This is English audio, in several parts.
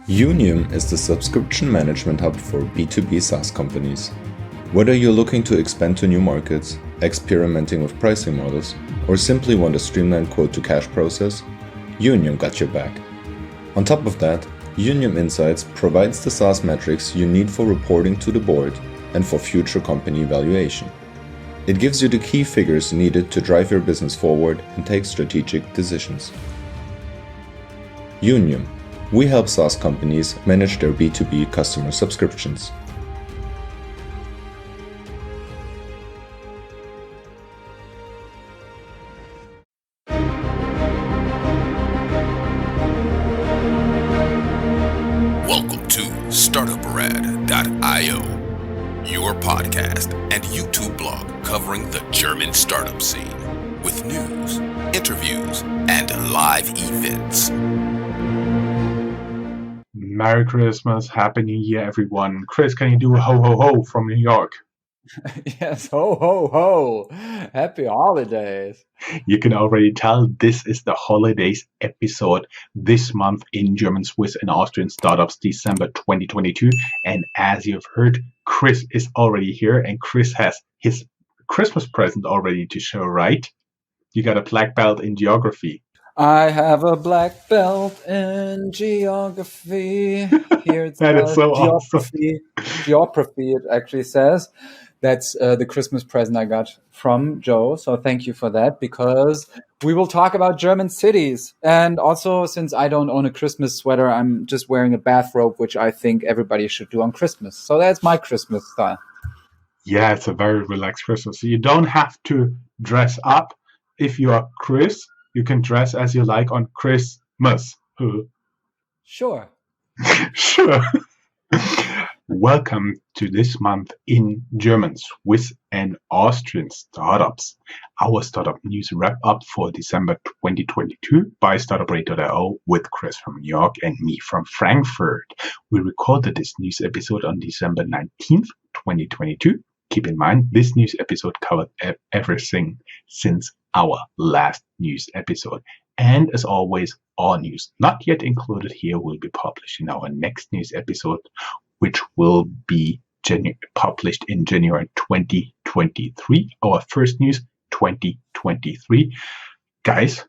Unium is the subscription management hub for B2B SaaS companies. Whether you're looking to expand to new markets, experimenting with pricing models, or simply want a streamlined quote-to-cash process, Unium got your back. On top of that, Unium Insights provides the SaaS metrics you need for reporting to the board and for future company evaluation. It gives you the key figures needed to drive your business forward and take strategic decisions. Unium. We help SaaS companies manage their B2B customer subscriptions. Welcome to Startuprad.io, your podcast and YouTube blog covering the German startup scene with news, interviews, and live events. Merry Christmas, Happy New Year, everyone. Chris, can you do a ho ho ho from New York? Yes, ho, ho, ho. Happy holidays. You can already tell this is the holidays episode this month in German, Swiss, and Austrian startups, December 2022. And as you've heard, Chris is already here, and Chris has his Christmas present already to show, right? You got a black belt in geography. I have a black belt in geography. Here it's That is so geography. Awesome. Geography, it actually says. That's the Christmas present I got from Joe. So thank you for that, because we will talk about German cities. And also, since I don't own a Christmas sweater, I'm just wearing a bathrobe, which I think everybody should do on Christmas. So that's my Christmas style. Yeah, it's a very relaxed Christmas. So you don't have to dress up. If you are Chris, you can dress as you like on Christmas. Sure. Sure. Welcome to this month in German, Swiss, and Austrian startups. Our startup news wrap up for December 2022 by Startuprad.io with Chris from New York and me from Frankfurt. We recorded this news episode on December 19th, 2022. Keep in mind, this news episode covered everything since our last news episode. And as always, all news not yet included here will be published in our next news episode, which will be published in January 2023. Our first news, 2023. Guys,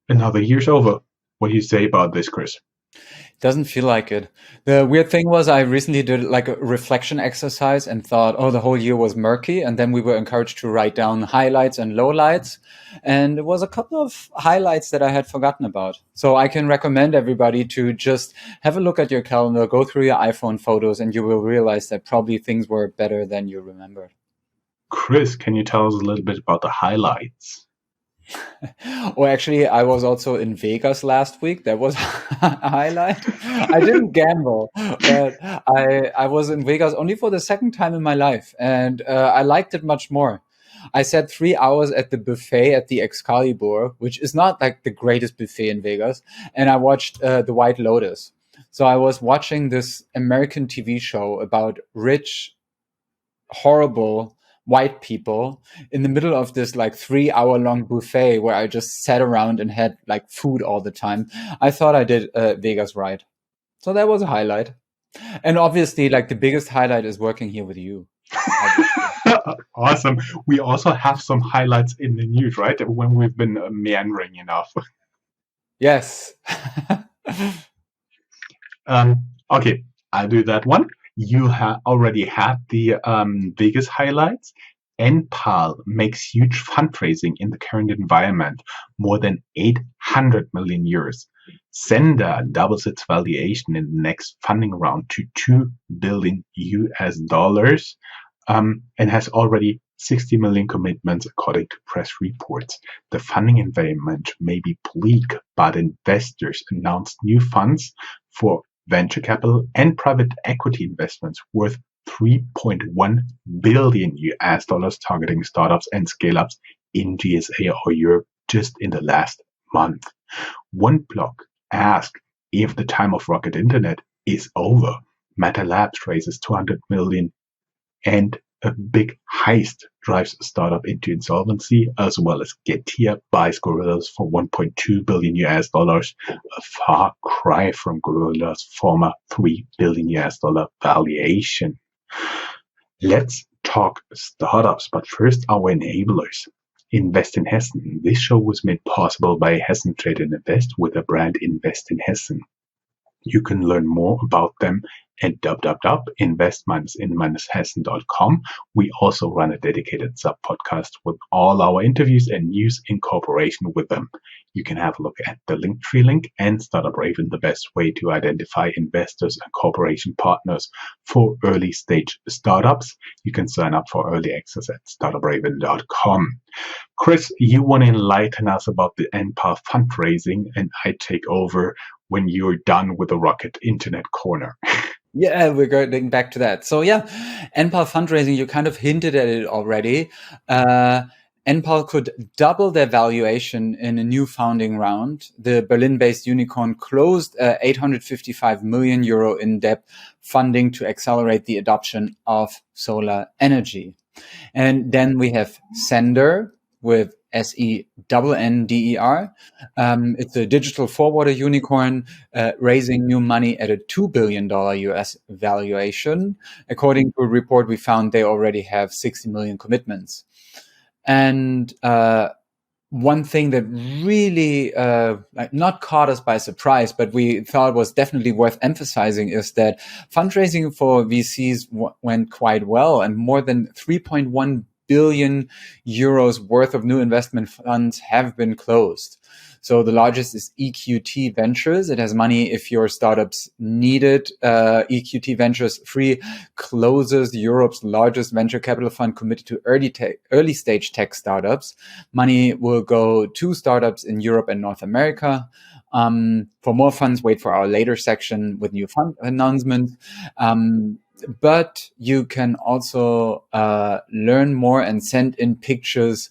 another year's over. What do you say about this, Chris? Doesn't feel like it. The weird thing was I recently did like a reflection exercise and thought, oh, the whole year was murky. And then we were encouraged to write down highlights and lowlights. And it was a couple of highlights that I had forgotten about. So I can recommend everybody to just have a look at your calendar, go through your iPhone photos, and you will realize that probably things were better than you remembered. Chris, can you tell us a little bit about the highlights? Well, actually, I was also in Vegas last week. That was a highlight. I didn't gamble, but I was in Vegas only for the second time in my life, and I liked it much more. I sat 3 hours at the buffet at the Excalibur, which is not like the greatest buffet in Vegas, and I watched The White Lotus. So I was watching this American TV show about rich, horrible white people in the middle of this like 3 hour long buffet where I just sat around and had like food all the time. I thought I did Vegas right. So that was a highlight. And obviously like the biggest highlight is working here with you. Awesome. We also have some highlights in the news, right? When we've been meandering enough. Yes. Okay, I'll do that one. You already had the Vegas highlights. NPAL makes huge fundraising in the current environment, more than 800 million euros. Sender doubles its valuation in the next funding round to $2 billion and has already 60 million commitments according to press reports. The funding environment may be bleak, but investors announced new funds for venture capital and private equity investments worth $3.1 billion targeting startups and scale-ups in GSA or Europe just in the last month. One blog asked if the time of rocket internet is over. Meta Labs raises $200 million and A big heist drives a startup into insolvency, as well as Getir buys Gorillas for $1.2 billion US, a far cry from Gorillas' former $3 billion US valuation. Let's talk startups, but first our enablers. Invest in Hessen. This show was made possible by Hessen Trade and Invest with the brand Invest in Hessen. You can learn more about them at www.invest-in-hessen.com. We also run a dedicated sub-podcast with all our interviews and news in cooperation with them. You can have a look at the Linktree link and Startup Raven, the best way to identify investors and cooperation partners for early stage startups. You can sign up for early access at startupraven.com. Chris, you want to enlighten us about the NPAL fundraising, and I take over when you're done with the Rocket Internet Corner. Yeah, we're going back to that. So yeah, NPAL fundraising, you kind of hinted at it already. NPAL could double their valuation in a new founding round. The Berlin-based unicorn closed 855 million euro in-depth funding to accelerate the adoption of solar energy. And then we have Sender with SENNDER. It's a digital forwarder unicorn raising new money at a $2 billion US valuation. According to a report we found, they already have 60 million commitments. And one thing that really not caught us by surprise, but we thought was definitely worth emphasizing, is that fundraising for VCs went quite well, and more than 3.1 billion euros worth of new investment funds have been closed. So the largest is EQT Ventures. It has money if your startups need it. EQT Ventures 3 closes Europe's largest venture capital fund committed to early stage tech startups. Money will go to startups in Europe and North America. For more funds, wait for our later section with new fund announcements. But you can also learn more and send in pitches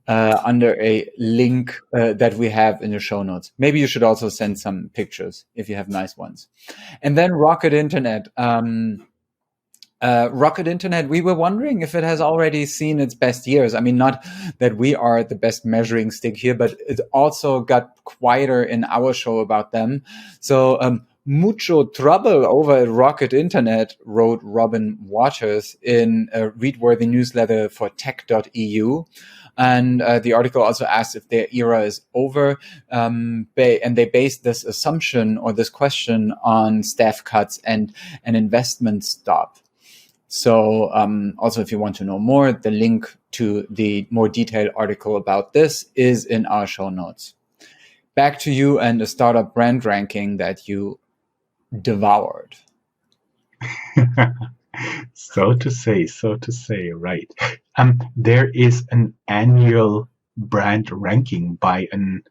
under a link that we have in the show notes. Maybe you should also send some pictures if you have nice ones. And then Rocket Internet. Rocket Internet, we were wondering if it has already seen its best years. I mean, not that we are the best measuring stick here, but it also got quieter in our show about them. So mucho trouble over at Rocket Internet, wrote Robin Waters in a read-worthy newsletter for tech.eu. And the article also asked if their era is over. And they based this assumption or this question on staff cuts and an investment stop. So also, if you want to know more, the link to the more detailed article about this is in our show notes. Back to you and the startup brand ranking that you devoured. So to say, right. There is an annual brand ranking by an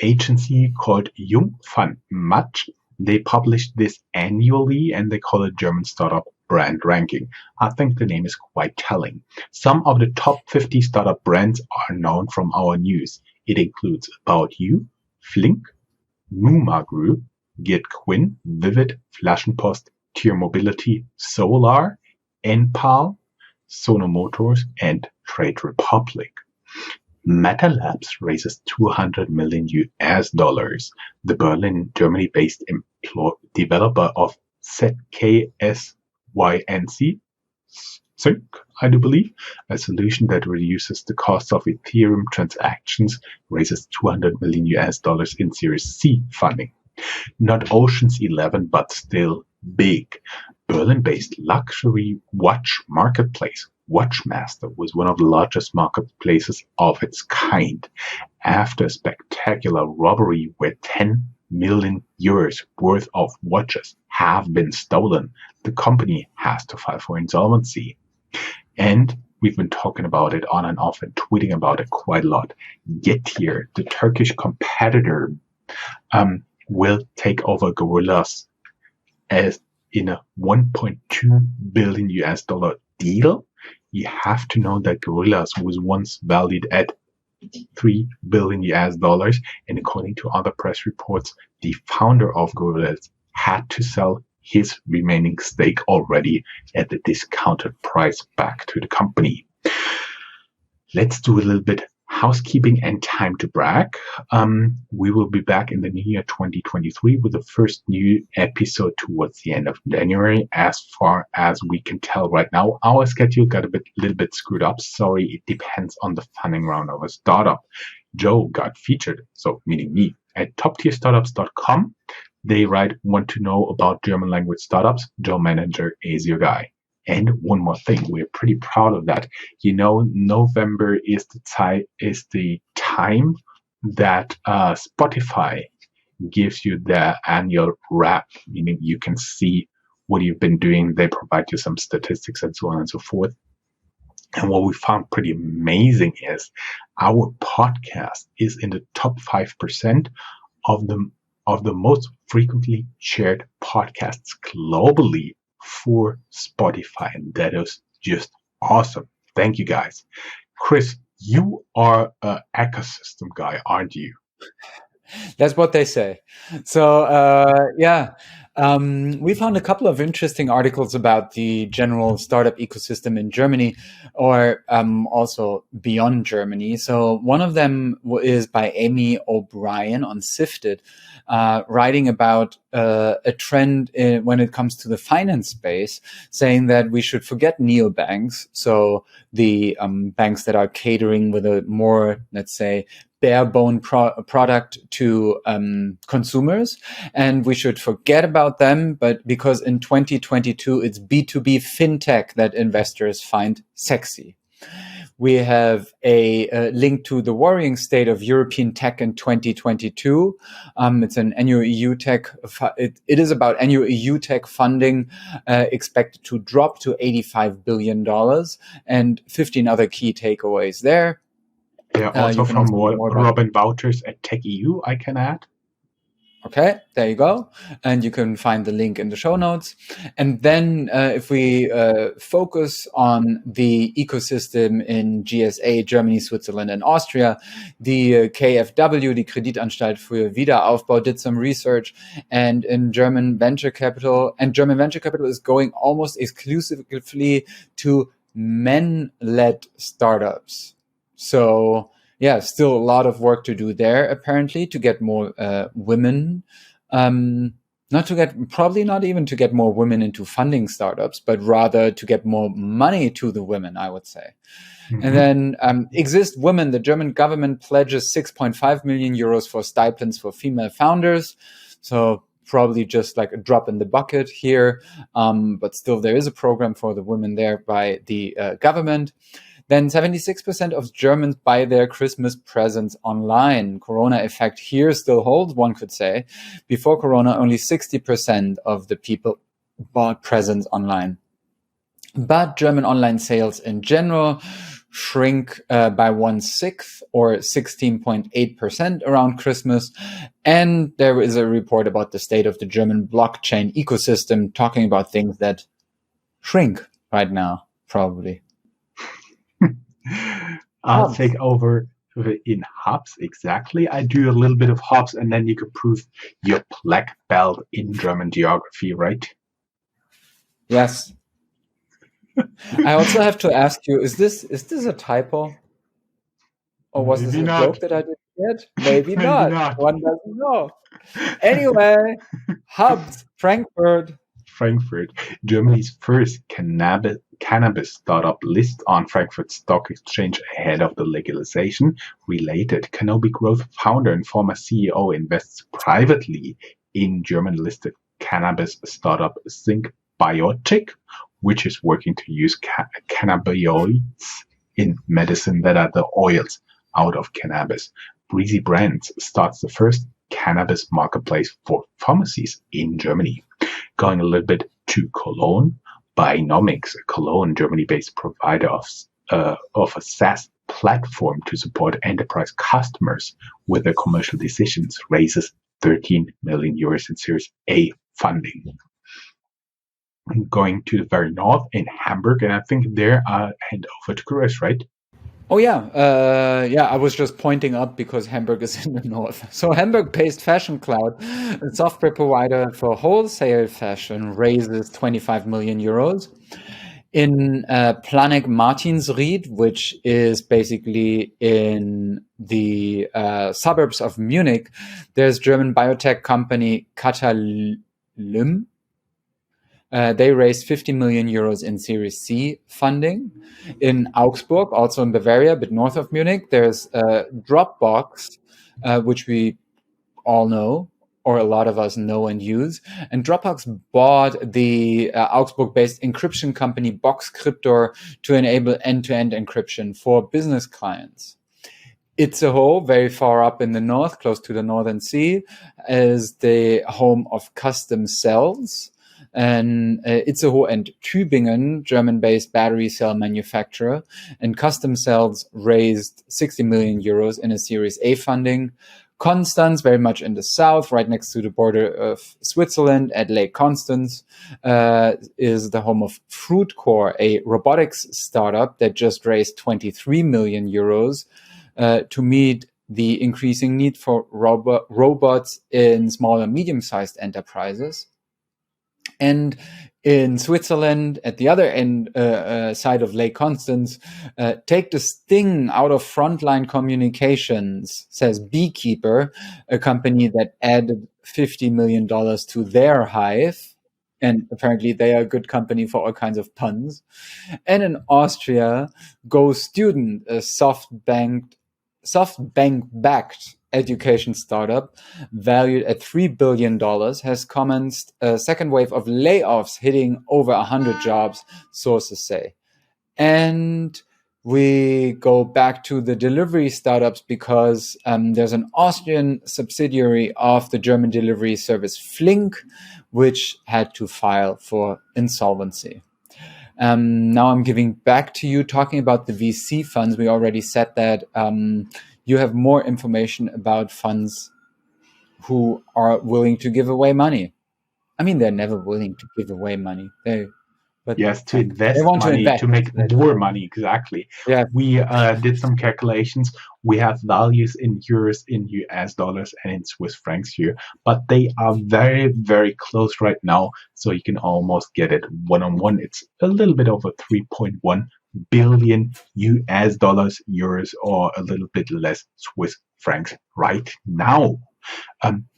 agency called Jung van Matsch. They publish this annually and they call it German Startup Brand Ranking. I think the name is quite telling. Some of the top 50 startup brands are known from our news. It includes About You, Flink, Numa Group, Git Quinn, Vivid, Flaschenpost, Tier Mobility, Solar, NPAL, Sono Motors, and Trade Republic. Meta Labs raises $200 million US. The Berlin, Germany-based developer of ZKSYNC, I do believe, a solution that reduces the cost of Ethereum transactions, raises $200 million US in Series C funding. Not Ocean's 11, but still big. Berlin-based luxury watch marketplace Watchmaster was one of the largest marketplaces of its kind. After a spectacular robbery where 10 million euros worth of watches have been stolen, the company has to file for insolvency. And we've been talking about it on and off and tweeting about it quite a lot. Getir, the Turkish competitor, will take over Gorillas as in a $1.2 billion US deal. You have to know that Gorillas was once valued at $3 billion US, and according to other press reports, the founder of Gorillas had to sell his remaining stake already at the discounted price back to the company. Let's do a little bit housekeeping and time to brag. We will be back in the new year 2023 with the first new episode towards the end of January. As far as we can tell right now, our schedule got little bit screwed up. Sorry, it depends on the funding round of a startup. Joe got featured, so meaning me, at toptierstartups.com. They write, want to know about German language startups? Joe Menninger is your guy. And one more thing, we're pretty proud of that. November is the time that Spotify gives you their annual wrap, meaning you can see what you've been doing. They provide you some statistics and so on and so forth. And what we found pretty amazing is our podcast is in the top 5% of the most frequently shared podcasts globally for Spotify, and that is just awesome. Thank you, guys. Chris, you are an ecosystem guy, aren't you? That's what they say. So, we found a couple of interesting articles about the general startup ecosystem in Germany, or also beyond Germany. So one of them is by Amy O'Brien on Sifted, writing about a trend when it comes to the finance space, saying that we should forget neobanks, so the banks that are catering with a more, let's say, bare bone product to consumers, and we should forget about them. But because in 2022 it's B2B fintech that investors find sexy. We have a link to the worrying state of European tech in 2022. It's an annual EU tech. It is about annual EU tech funding expected to drop to $85 billion, and 15 other key takeaways there. Yeah, also from Robin Wouters at Tech EU, I can add. Okay, there you go. And you can find the link in the show notes. And then if we focus on the ecosystem in GSA, Germany, Switzerland, and Austria, the KfW, die Kreditanstalt für Wiederaufbau, did some research, and in German venture capital is going almost exclusively to men-led startups. So yeah, still a lot of work to do there, apparently, to get more women, probably not even to get more women into funding startups, but rather to get more money to the women, I would say. Mm-hmm. And then Exist Women, the German government pledges 6.5 million euros for stipends for female founders. So probably just like a drop in the bucket here, but still there is a program for the women there by the government. Then 76% of Germans buy their Christmas presents online. Corona effect here still holds, one could say. Before Corona, only 60% of the people bought presents online. But German online sales in general shrink by 1/6 or 16.8% around Christmas. And there is a report about the state of the German blockchain ecosystem, talking about things that shrink right now, probably. I'll take over in Hobbs. Exactly. I do a little bit of Hobbs, and then you can prove your black belt in German geography, right? Yes. I also have to ask you, is this a typo? Or was this a joke that I did get? Maybe not. One doesn't know. Anyway, Hobbs, Frankfurt, Germany's first cannabis startup lists on Frankfurt Stock Exchange ahead of the legalization. Related, Canopy Growth founder and former CEO invests privately in German-listed cannabis startup Symbiotic, which is working to use cannabinoids in medicine that are the oils out of cannabis. Breezy Brands starts the first cannabis marketplace for pharmacies in Germany. Going a little bit to Cologne, Binomics, a Cologne, Germany-based provider of a SaaS platform to support enterprise customers with their commercial decisions, raises 13 million euros in Series A funding. Going to the very north in Hamburg, and I think there I hand over to Chris, right? Oh yeah, I was just pointing up because Hamburg is in the north. So Hamburg-based Fashion Cloud, a software provider for wholesale fashion, raises 25 million euros. In Planegg Martinsried, which is basically in the suburbs of Munich, there's German biotech company Catalym. They raised 50 million euros in Series C funding. In Augsburg, also in Bavaria, a bit north of Munich, there's Dropbox, which we all know, or a lot of us know and use. And Dropbox bought the Augsburg-based encryption company Box Cryptor to enable end-to-end encryption for business clients. Itzehoe, very far up in the north, close to the Northern Sea, is the home of Custom Cells. And Itzehoe and Tübingen, German-based battery cell manufacturer, and Custom Cells raised 60 million euros in a Series A funding. Constance, very much in the south, right next to the border of Switzerland at Lake Constance, is the home of FruitCore, a robotics startup that just raised 23 million euros to meet the increasing need for robots in small and medium-sized enterprises. And in Switzerland, at the other end side of Lake Constance, take the sting out of frontline communications, says Beekeeper, a company that added $50 million to their hive. And apparently they are a good company for all kinds of puns. And in Austria, Go Student, a SoftBank-backed education startup valued at $3 billion, has commenced a second wave of layoffs hitting over 100 jobs, sources say. And we go back to the delivery startups because there's an Austrian subsidiary of the German delivery service Flink, which had to file for insolvency. Now I'm giving back to you, talking about the VC funds. We already said that you have more information about funds who are willing to give away money. I mean, they're never willing to give away money. Yes, to invest money, to make more money, exactly. Yeah. We did some calculations. We have values in euros, in US dollars, and in Swiss francs here, but they are very, very close right now. So you can almost get it one-on-one. It's a little bit over 3.1 billion US dollars, euros, or a little bit less Swiss francs right now.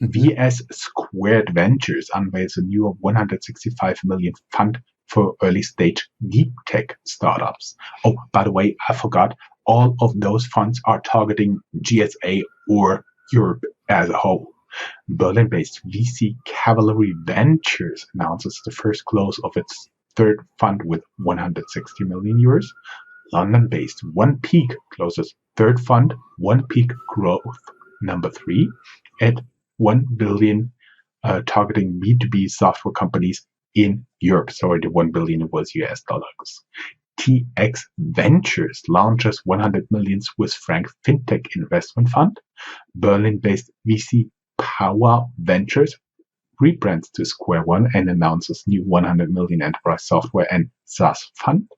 VS Squared Ventures unveils a new 165 million fund for early stage deep tech startups. Oh, by the way, I forgot, all of those funds are targeting GSA or Europe as a whole. Berlin-based VC Cavalry Ventures announces the first close of its third fund with 160 million euros. London-based One Peak closes third fund, One Peak Growth number 3, at 1 billion, targeting B2B software companies in Europe. Sorry, the 1 billion was US dollars. TX Ventures launches 100 million Swiss franc fintech investment fund. Berlin-based VC Power Ventures rebrands to Square One and announces new 100 million enterprise software and SaaS fund.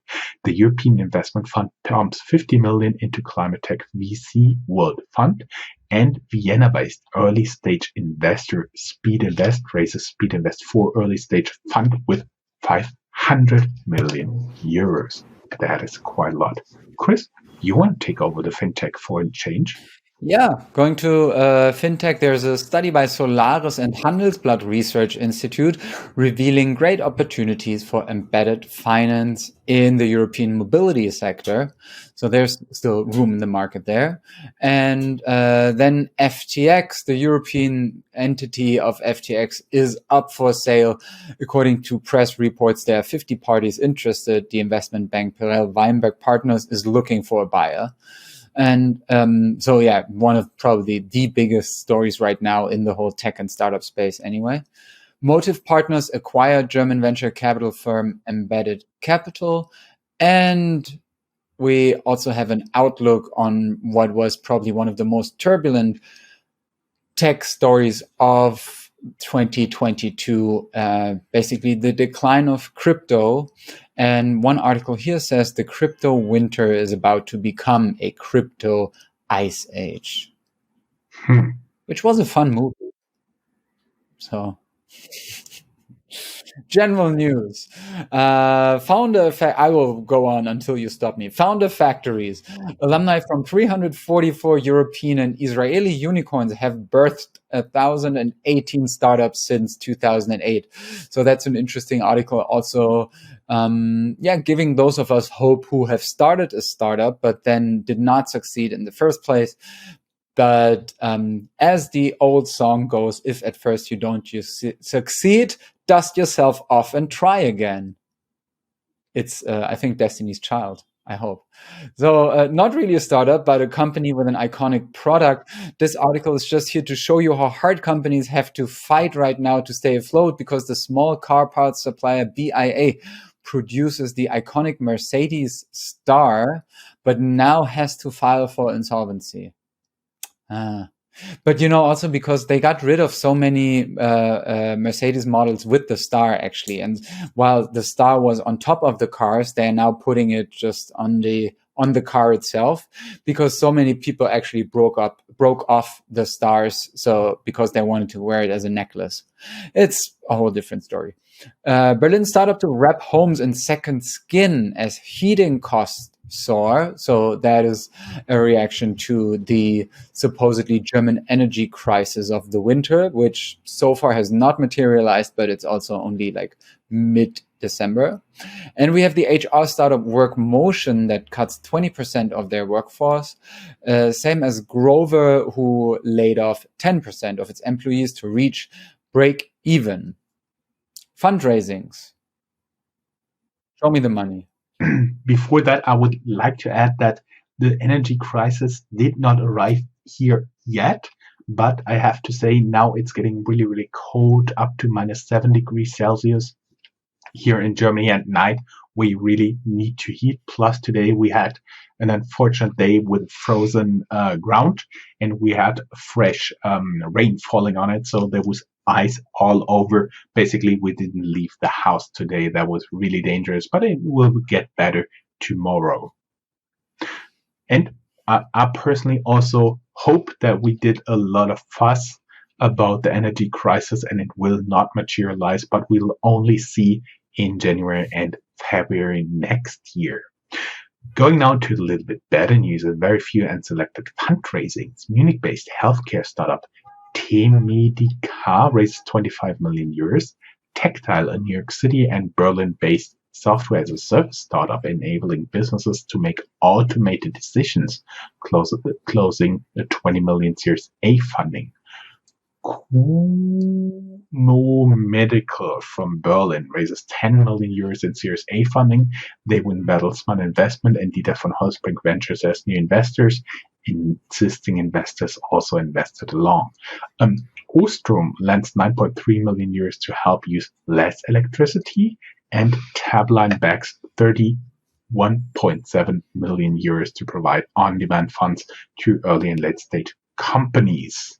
The European Investment Fund pumps 50 million into climate tech VC World Fund. And Vienna-based early-stage investor Speed Invest raises Speed Invest 4 early-stage fund with 500 million euros. That is quite a lot. Chris, you want to take over the fintech for a change? Yeah, going to fintech, there's a study by Solaris and Handelsblatt Research Institute revealing great opportunities for embedded finance in the European mobility sector. So there's still room in the market there. And then FTX, the European entity of FTX, is up for sale. According to press reports, there are 50 parties interested. The investment bank Perel Weinberg Partners is looking for a buyer. And so, yeah, one of probably the biggest stories right now in the whole tech and startup space anyway. Motive Partners acquired German venture capital firm Embedded Capital. And we also have an outlook on what was probably one of the most turbulent tech stories of 2022, basically the decline of crypto And one article here says the crypto winter is about to become a crypto ice age, which was a fun movie. So, general news. I will go on until you stop me. Founder factories. Alumni from 344 European and Israeli unicorns have birthed 1,018 startups since 2008. So that's an interesting article. Also, giving those of us hope who have started a startup but then did not succeed in the first place. But as the old song goes, if at first you don't succeed, dust yourself off and try again. It's, I think, Destiny's Child, I hope. So not really a startup, but a company with an iconic product. This article is just here to show you how hard companies have to fight right now to stay afloat, because the small car parts supplier BIA produces the iconic Mercedes star, but now has to file for insolvency. But also because they got rid of so many Mercedes models with the star, actually, and while the star was on top of the cars, they are now putting it just on the car itself, because so many people actually broke off the stars, so because they wanted to wear it as a necklace. It's a whole different story. Berlin startup to wrap homes in second skin as heating costs soar. So that is a reaction to the supposedly German energy crisis of the winter, which so far has not materialized, but it's also only like mid-December. And we have the HR startup Workmotion that cuts 20% of their workforce, same as Grover, who laid off 10% of its employees to reach break even. Fundraisings. Show me the money. Before that, I would like to add that the energy crisis did not arrive here yet, but I have to say now it's getting really, really cold, up to -7 degrees Celsius here in Germany at night. We really need to heat. Plus today we had an unfortunate day with frozen ground, and we had fresh rain falling on it. So there was ice all over. Basically, we didn't leave the house today. That was really dangerous, but it will get better tomorrow. And I personally also hope that we did a lot of fuss about the energy crisis and it will not materialize, but we'll only see in January and February next year. Going now to a little bit better news, a very few and selected fundraisings. Munich-based healthcare startup T-Medica raised 25 million euros. Tactile, a New York City and Berlin-based software as a service startup enabling businesses to make automated decisions, closing a 20 million Series A funding. Kuno Medical from Berlin raises 10 million euros in Series A funding. They win Bertelsmann Investment and Dieter von Holzbrink Ventures as new investors. Existing investors also invested along. Ostrom lends 9.3 million euros to help use less electricity, and Tabline backs 31.7 million euros to provide on-demand funds to early and late-stage companies.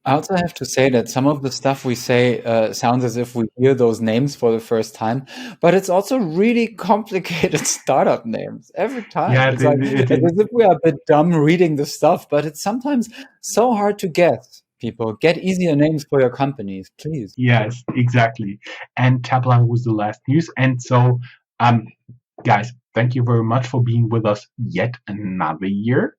I also have to say that some of the stuff we say sounds as if we hear those names for the first time, but it's also really complicated startup names every time. Yeah, it's as if we are a bit dumb reading the stuff, but it's sometimes so hard to guess. People, get easier names for your companies, please. Yes, exactly. And Tabline was the last news. And so, guys, thank you very much for being with us yet another year.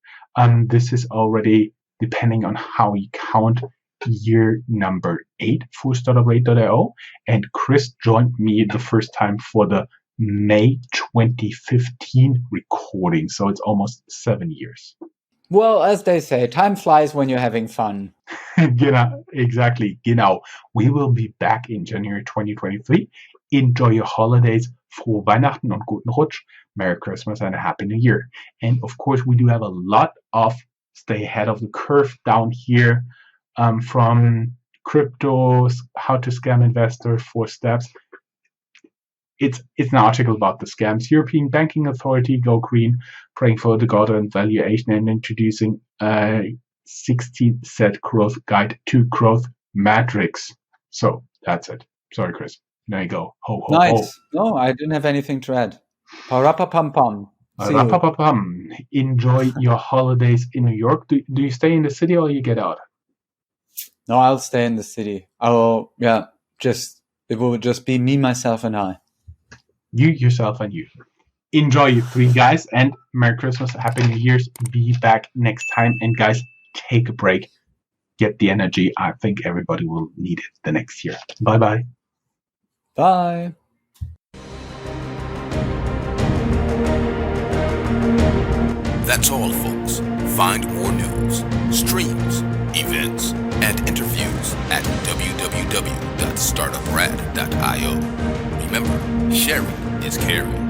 This is already, depending on how you count, year number 8 for Startuprad.io. And Chris joined me the first time for the May 2015 recording. So it's almost 7 years. Well, as they say, time flies when you're having fun. Exactly. We will be back in January 2023. Enjoy your holidays. Frohe Weihnachten und guten Rutsch. Merry Christmas and a Happy New Year. And of course, we do have a lot of stay ahead of the curve down here, from cryptos, how to scam investors, 4 steps. It's an article about the scams. European Banking Authority, go green, praying for the Gordon valuation and introducing a 16-set growth guide to growth matrix. So that's it. Sorry, Chris. There you go. Ho, ho, ho. Nice. No, I didn't have anything to add. Pa-ra-pa-pum-pum. See you. Ra-pa-pa-pum. Enjoy your holidays in New York. Do you stay in the city or you get out? No, I'll stay in the city. It will just be me, myself, and I. You, yourself, and you. Enjoy, you three guys, and Merry Christmas, Happy New Year's. Be back next time. And guys, take a break. Get the energy. I think everybody will need it the next year. Bye-bye. Bye. That's all, folks. Find more news, streams, events, and interviews at www.startuprad.io. Remember, sharing is caring.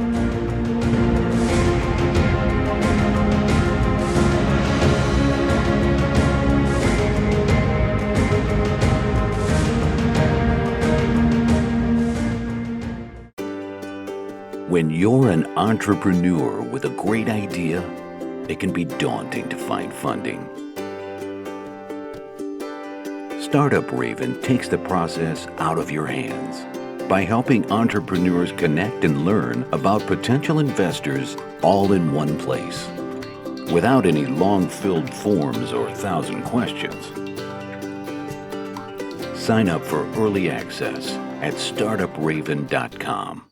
When you're an entrepreneur with a great idea, it can be daunting to find funding. Startup Raven takes the process out of your hands by helping entrepreneurs connect and learn about potential investors all in one place, without any long-filled forms or 1,000 questions. Sign up for early access at startupraven.com.